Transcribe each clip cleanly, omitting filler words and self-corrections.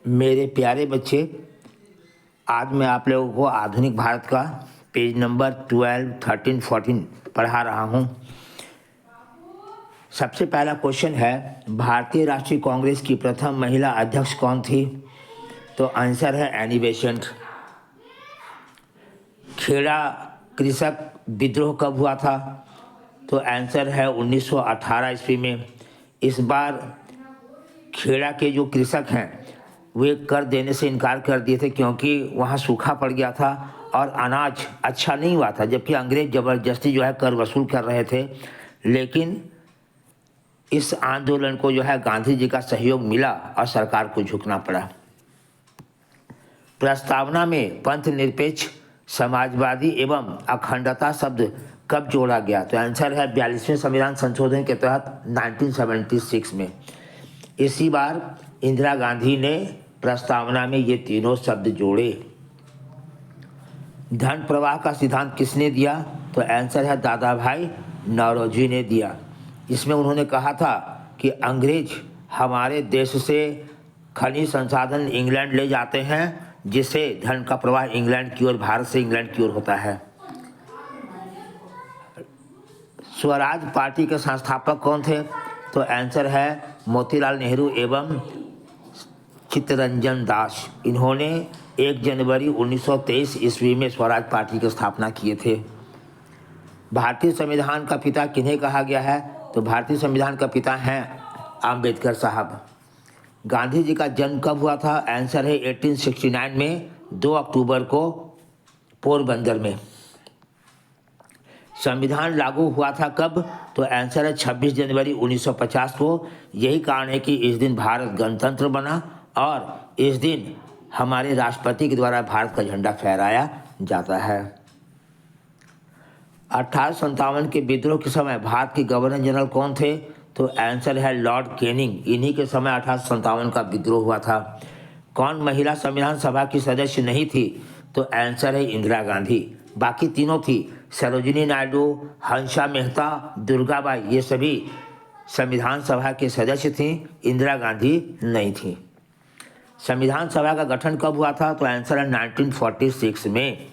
मेरे प्यारे बच्चे, आज मैं आप लोगों को आधुनिक भारत का पेज नंबर 12, 13, 14 पढ़ा रहा हूँ। सबसे पहला क्वेश्चन है, भारतीय राष्ट्रीय कांग्रेस की प्रथम महिला अध्यक्ष कौन थी? तो आंसर है एनी बेसेंट। खेड़ा कृषक विद्रोह कब हुआ था? तो आंसर है 1918 ईस्वी में। इस बार खेड़ा के जो कृषक हैं वे कर देने से इनकार कर दिए थे क्योंकि वहाँ सूखा पड़ गया था और अनाज अच्छा नहीं हुआ था, जबकि अंग्रेज ज़बरदस्ती जो है कर वसूल कर रहे थे। लेकिन इस आंदोलन को जो है गांधी जी का सहयोग मिला और सरकार को झुकना पड़ा। प्रस्तावना में पंथ निरपेक्ष, समाजवादी एवं अखंडता शब्द कब जोड़ा गया? तो आंसर है 42वें संविधान संशोधन के तहत 1976 में। इसी बार इंदिरा गांधी ने प्रस्तावना में ये तीनों शब्द जोड़े। धन प्रवाह का सिद्धांत किसने दिया? तो आंसर है दादा भाई नौरोजी ने दिया। इसमें उन्होंने कहा था कि अंग्रेज हमारे देश से खनिज संसाधन इंग्लैंड ले जाते हैं, जिससे धन का प्रवाह इंग्लैंड की ओर, भारत से इंग्लैंड की ओर होता है। स्वराज पार्टी के संस्थापक कौन थे? तो आंसर है मोतीलाल नेहरू एवं चित्तरंजन दास। इन्होंने 1 जनवरी 1923 ईस्वी में स्वराज पार्टी की स्थापना किए थे। भारतीय संविधान का पिता किन्हें कहा गया है? तो भारतीय संविधान का पिता हैं अंबेडकर साहब। गांधी जी का जन्म कब हुआ था? आंसर है 1869 में 2 अक्टूबर को पोरबंदर में। संविधान लागू हुआ था कब? तो आंसर है 26 जनवरी 1950 को। यही कारण है कि इस दिन भारत गणतंत्र बना और इस दिन हमारे राष्ट्रपति के द्वारा भारत का झंडा फहराया जाता है। 1857 के विद्रोह के समय भारत के गवर्नर जनरल कौन थे? तो आंसर है लॉर्ड कैनिंग। इन्हीं के समय 1857 का विद्रोह हुआ था। कौन महिला संविधान सभा की सदस्य नहीं थी? तो आंसर है इंदिरा गांधी। बाकी तीनों थी, सरोजिनी नायडू, हंसा मेहता, दुर्गाबाई, ये सभी संविधान सभा के सदस्य थीं। इंदिरा गांधी नहीं थी। संविधान सभा का गठन कब हुआ था? तो आंसर है 1946 में।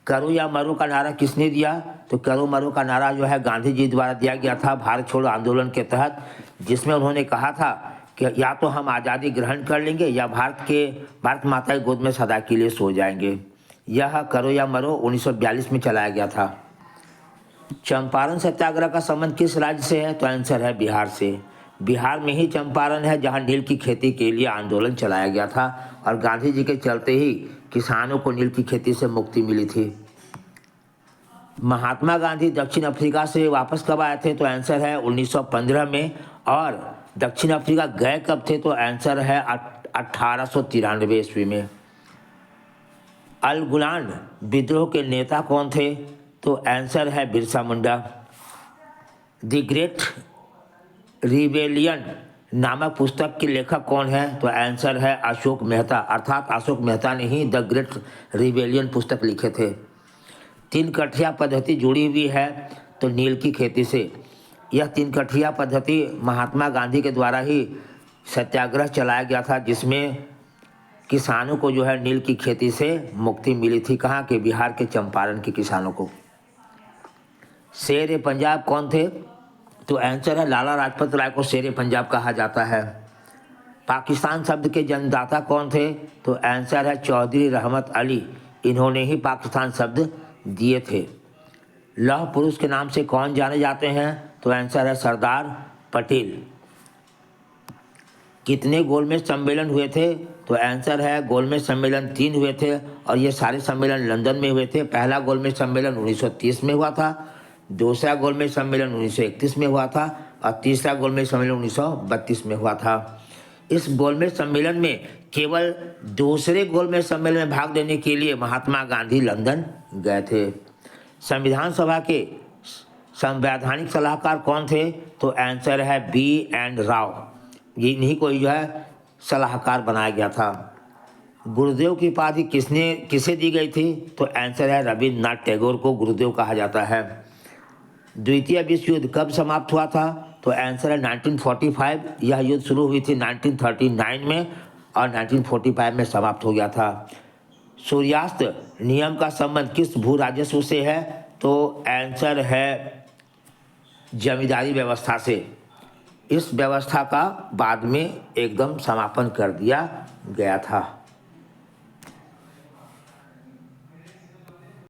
करो या मरो का नारा किसने दिया? तो करो मरो का नारा जो है गांधी जी द्वारा दिया गया था भारत छोड़ो आंदोलन के तहत, जिसमें उन्होंने कहा था कि या तो हम आज़ादी ग्रहण कर लेंगे या भारत माता की गोद में सदा के लिए सो जाएंगे। यह करो या मरो 1942 में चलाया गया था। चंपारण सत्याग्रह का संबंध किस राज्य से है? तो आंसर है बिहार से। बिहार में ही चंपारण है जहां नील की खेती के लिए आंदोलन चलाया गया था और गांधी जी के चलते ही किसानों को नील की खेती से मुक्ति मिली थी। महात्मा गांधी दक्षिण अफ्रीका से वापस कब आए थे? तो आंसर है 1915 में। और दक्षिण अफ्रीका गए कब थे? तो आंसर है 1893 ईस्वी में। अल गुलान विद्रोह के नेता कौन थे? तो आंसर है Birsa Munda. The great rebellion नामक पुस्तक के लेखक कौन है? तो आंसर है अशोक मेहता। अर्थात अशोक मेहता ने ही द ग्रेट रिबेलियन पुस्तक लिखे थे। 3 कठिया पद्धति जुड़ी हुई है तो नील की खेती से। यह 3 कठिया पद्धति महात्मा गांधी के द्वारा ही सत्याग्रह चलाया गया था, जिसमें किसानों को जो है नील की खेती से मुक्ति मिली थी। कहाँ के? बिहार के चंपारण के किसानों को। शेर पंजाब कौन थे? तो आंसर है लाला लाजपत राय को शेर पंजाब कहा जाता है। पाकिस्तान शब्द के जन्मदाता कौन थे? तो आंसर है चौधरी रहमत अली। इन्होंने ही पाकिस्तान शब्द दिए थे। लौह पुरुष के नाम से कौन जाने जाते हैं? तो आंसर है सरदार पटेल। कितने गोलमेज सम्मेलन हुए थे? तो आंसर है गोलमेज सम्मेलन 3 हुए थे और ये सारे सम्मेलन लंदन में हुए थे। पहला गोलमेज सम्मेलन 1930 में हुआ था, दूसरा गोलमेज सम्मेलन 1931 में हुआ था और तीसरा गोलमेज सम्मेलन 1932 में हुआ था। इस गोलमेज सम्मेलन में केवल दूसरे गोलमेज सम्मेलन में भाग लेने के लिए महात्मा गांधी लंदन गए थे। संविधान सभा के संवैधानिक सलाहकार कौन थे? तो आंसर है B.N. राव। ये इन्हीं को जो है सलाहकार बनाया गया था। गुरुदेव की उपाधि किसे दी गई थी? तो आंसर है रविन्द्रनाथ टैगोर को गुरुदेव कहा जाता है। द्वितीय विश्व युद्ध कब समाप्त हुआ था? तो आंसर है 1945। यह युद्ध शुरू हुई थी 1939 में और 1945 में समाप्त हो गया था। सूर्यास्त नियम का संबंध किस भू राजस्व से है? तो आंसर है जमींदारी व्यवस्था से। इस व्यवस्था का बाद में एकदम समापन कर दिया गया था।